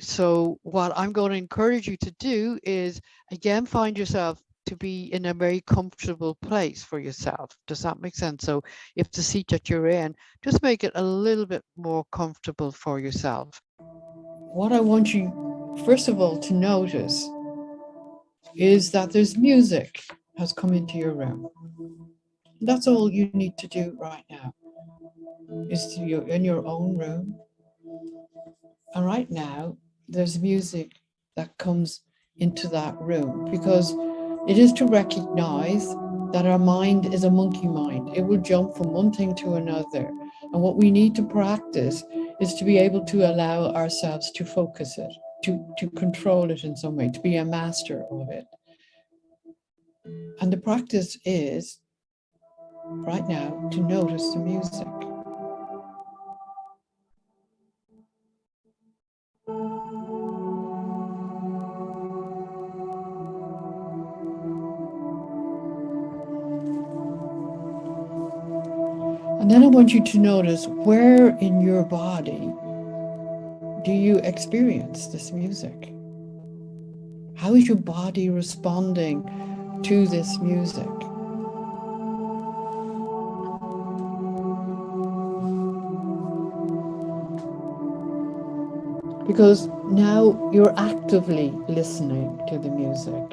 So what I'm going to encourage you to do is, again, find yourself to be in a very comfortable place for yourself. Does that make sense? So if the seat that you're in, just make it a little bit more comfortable for yourself. What I want you, first of all, to notice is that there's music has come into your room. That's all you need to do right now, is you're in your own room. And right now, there's music that comes into that room, because it is to recognize that our mind is a monkey mind. It will jump from one thing to another. And what we need to practice is to be able to allow ourselves to focus it, to control it in some way, to be a master of it. And the practice is, right now, to notice the music. And then I want you to notice, where in your body do you experience this music? How is your body responding to this music? Because now you're actively listening to the music.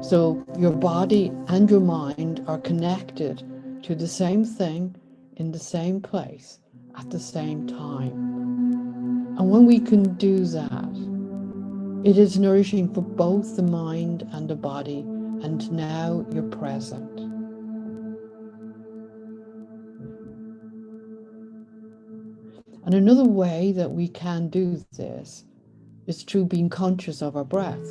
So your body and your mind are connected to the same thing in the same place at the same time. And when we can do that, it is nourishing for both the mind and the body, and now you're present. And another way that we can do this is through being conscious of our breath.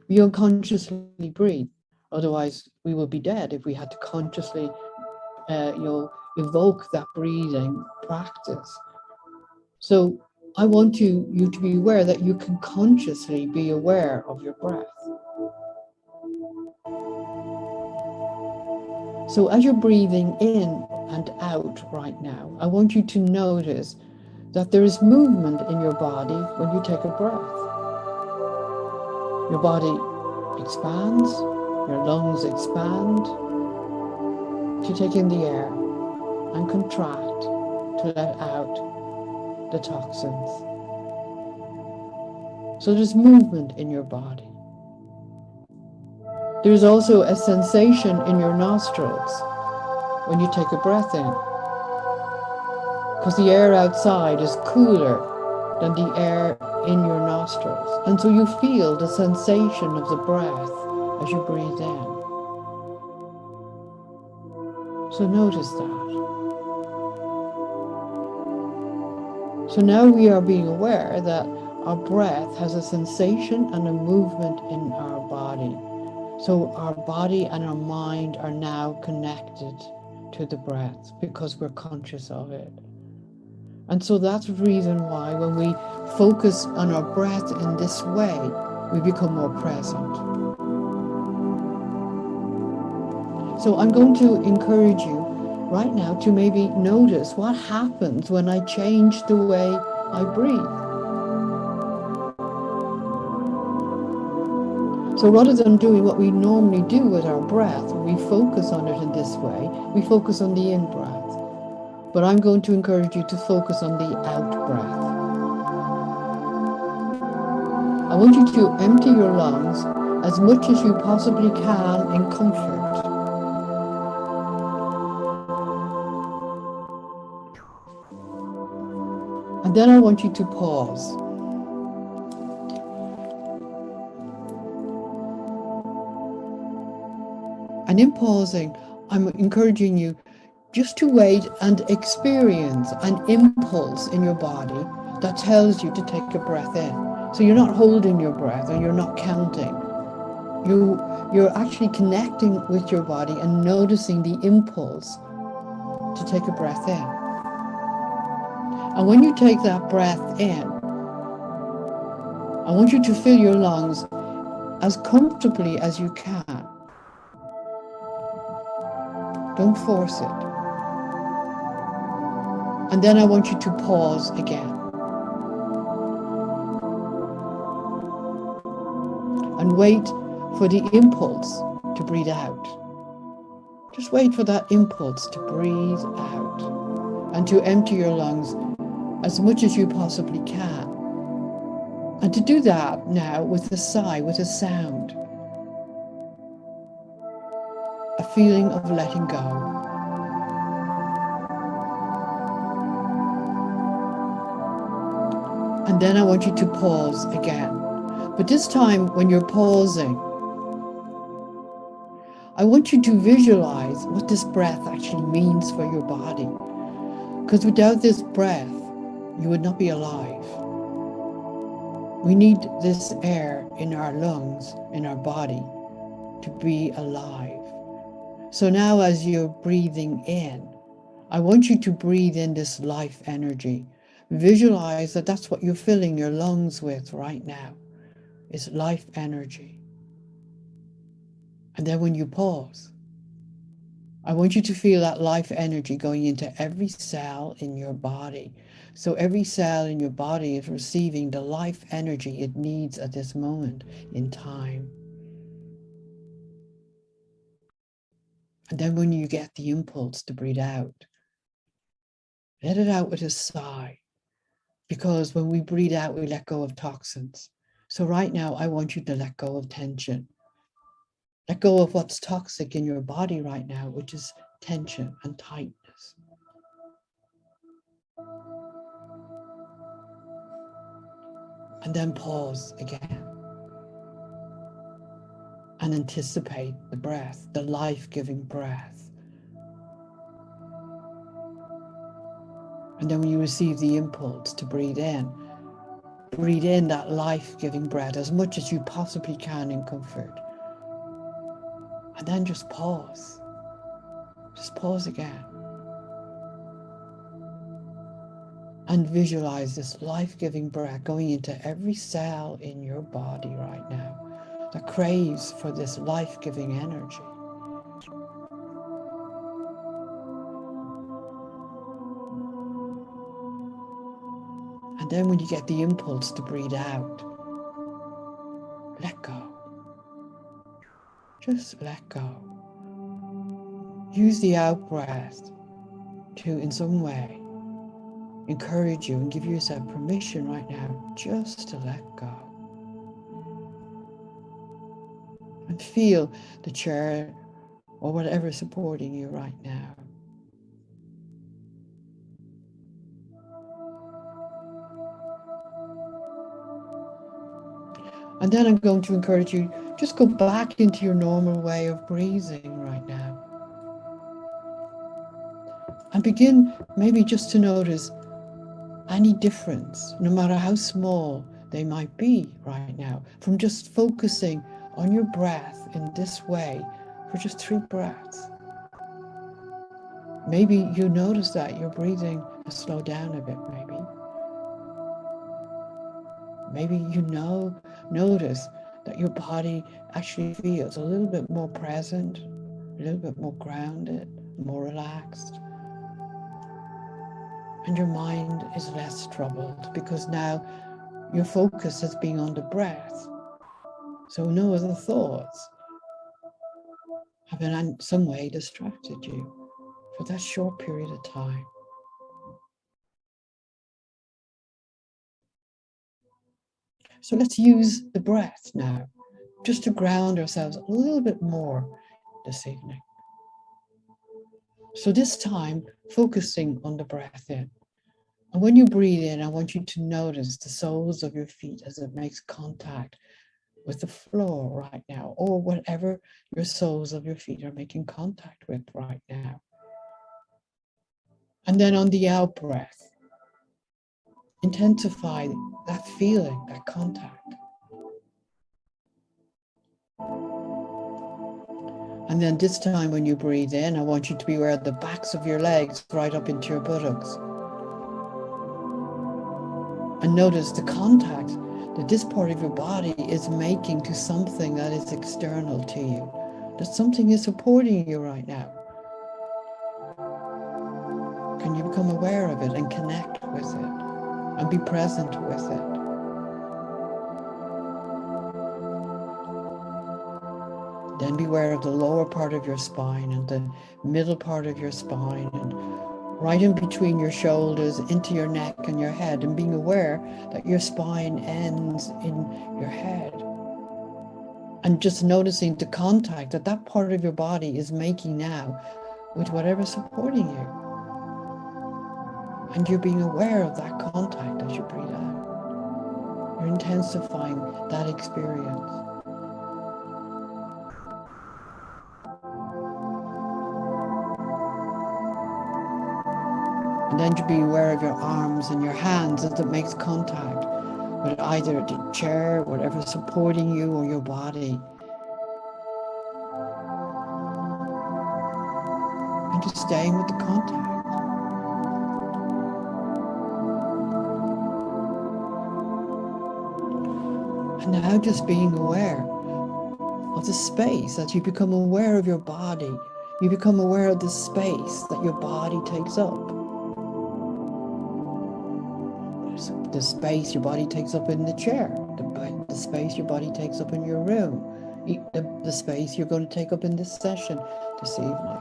We unconsciously breathe, otherwise we would be dead if we had to consciously evoke that breathing practice. So I want you to be aware that you can consciously be aware of your breath. So as you're breathing in and out right now, I want you to notice that there is movement in your body when you take a breath. Your body expands, your lungs expand to take in the air and contract to let out the toxins. So there's movement in your body. There's also a sensation in your nostrils when you take a breath in, because the air outside is cooler than the air in your nostrils. And so you feel the sensation of the breath as you breathe in. So notice that. So now we are being aware that our breath has a sensation and a movement in our body. So our body and our mind are now connected to the breath because we're conscious of it. And so that's the reason why when we focus on our breath in this way, we become more present. So I'm going to encourage you right now to maybe notice what happens when I change the way I breathe. So rather than doing what we normally do with our breath, we focus on it in this way, we focus on the in-breath. But I'm going to encourage you to focus on the out-breath. I want you to empty your lungs as much as you possibly can in comfort. And then I want you to pause. And in pausing, I'm encouraging you just to wait and experience an impulse in your body that tells you to take a breath in. So you're not holding your breath and you're not counting. You're actually connecting with your body and noticing the impulse to take a breath in. And when you take that breath in, I want you to fill your lungs as comfortably as you can. Don't force it. And then I want you to pause again. and wait for the impulse to breathe out. Just wait for that impulse to breathe out and to empty your lungs as much as you possibly can. And to do that now with a sigh, with a sound, a feeling of letting go. And then I want you to pause again. But this time when you're pausing, I want you to visualize what this breath actually means for your body. Because without this breath, you would not be alive. We need this air in our lungs, in our body, to be alive. So now as you're breathing in, I want you to breathe in this life energy. Visualize that that's what you're filling your lungs with right now, is life energy. And then when you pause, I want you to feel that life energy going into every cell in your body. So every cell in your body is receiving the life energy it needs at this moment in time. And then when you get the impulse to breathe out, let it out with a sigh. Because when we breathe out, we let go of toxins. So right now, I want you to let go of tension. Let go of what's toxic in your body right now, which is tension and tightness. And then pause again. And anticipate the breath, the life-giving breath. And then when you receive the impulse to breathe in that life-giving breath as much as you possibly can in comfort. And then just pause. Just pause again. And visualize this life-giving breath going into every cell in your body right now that craves for this life-giving energy. And then when you get the impulse to breathe out, let go. Just let go. Use the out breath to, in some way, encourage you and give yourself permission right now just to let go. And feel the chair or whatever is supporting you right now. And then I'm going to encourage you, just go back into your normal way of breathing right now. And begin maybe just to notice any difference, no matter how small they might be right now, from just focusing on your breath in this way for just 3 breaths. Maybe you notice that your breathing has slowed down a bit, maybe. Maybe you notice that your body actually feels a little bit more present, a little bit more grounded, more relaxed. And your mind is less troubled because now your focus has been on the breath. So no other thoughts have in some way distracted you for that short period of time. So let's use the breath now just to ground ourselves a little bit more this evening. So this time, focusing on the breath in. And when you breathe in, I want you to notice the soles of your feet as it makes contact with the floor right now, or whatever your soles of your feet are making contact with right now. And then on the out breath, intensify that feeling, that contact. And then this time when you breathe in, I want you to be aware of the backs of your legs right up into your buttocks. And notice the contact that this part of your body is making to something that is external to you, that something is supporting you right now. Can you become aware of it and connect with it and be present with it? Then be aware of the lower part of your spine and the middle part of your spine, and right in between your shoulders into your neck and your head, and being aware that your spine ends in your head. And just noticing the contact that that part of your body is making now with whatever's supporting you. And you're being aware of that contact as you breathe out. You're intensifying that experience. And then you're being aware of your arms and your hands as it makes contact with either the chair, whatever's supporting you, or your body. And just staying with the contact. And now just being aware of the space, as you become aware of your body, you become aware of the space that your body takes up. The space your body takes up in the chair, the space your body takes up in your room, the space you're going to take up in this session this evening.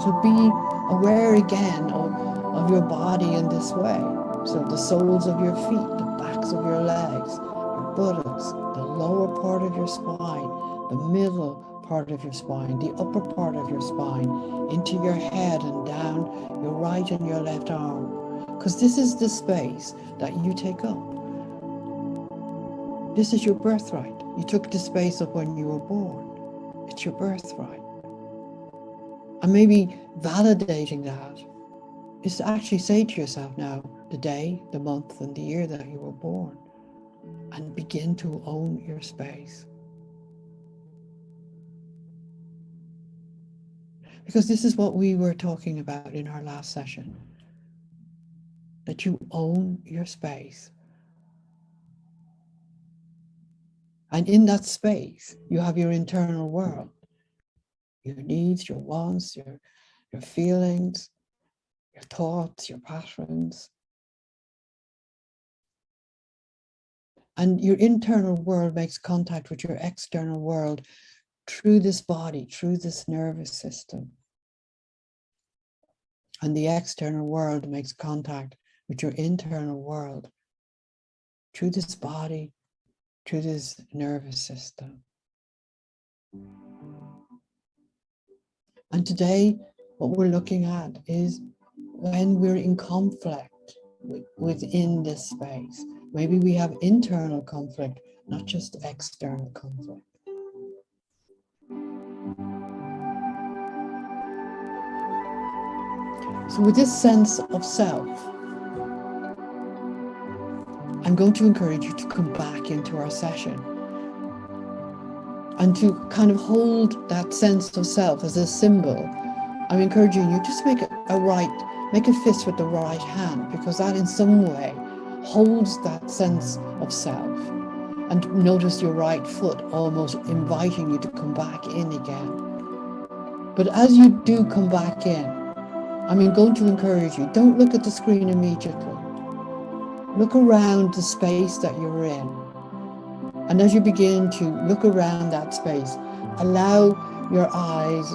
So be aware again of your body in this way. So the soles of your feet, the backs of your legs, your buttocks, the lower part of your spine, the middle part of your spine, the upper part of your spine, into your head and down your right and your left arm. Because this is the space that you take up. This is your birthright. You took the space up when you were born. It's your birthright. And maybe validating that is to actually say to yourself now, the day, the month, and the year that you were born, and begin to own your space. Because this is what we were talking about in our last session, that you own your space. And in that space, you have your internal world, your needs, your wants, your feelings, your thoughts, your patterns. And your internal world makes contact with your external world through this body, through this nervous system. And the external world makes contact with your internal world through this body, through this nervous system. And today, what we're looking at is when we're in conflict within this space. Maybe we have internal conflict, not just external conflict. So with this sense of self, I'm going to encourage you to come back into our session and to kind of hold that sense of self as a symbol. I'm encouraging you just make a fist with the right hand, because that in some way holds that sense of self. And notice your right foot almost inviting you to come back in again. But as you do come back in, I'm going to encourage you, don't look at the screen immediately. Look around the space that you're in. And as you begin to look around that space, allow your eyes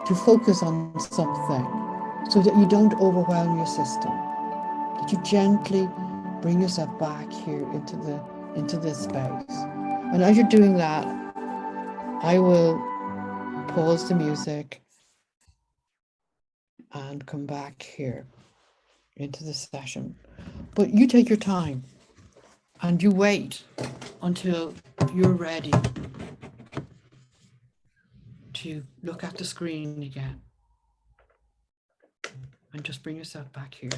to focus on something so that you don't overwhelm your system, that you gently bring yourself back here into this space. And as you're doing that, I will pause the music and come back here into the session. But you take your time and you wait until you're ready to look at the screen again. And just bring yourself back here.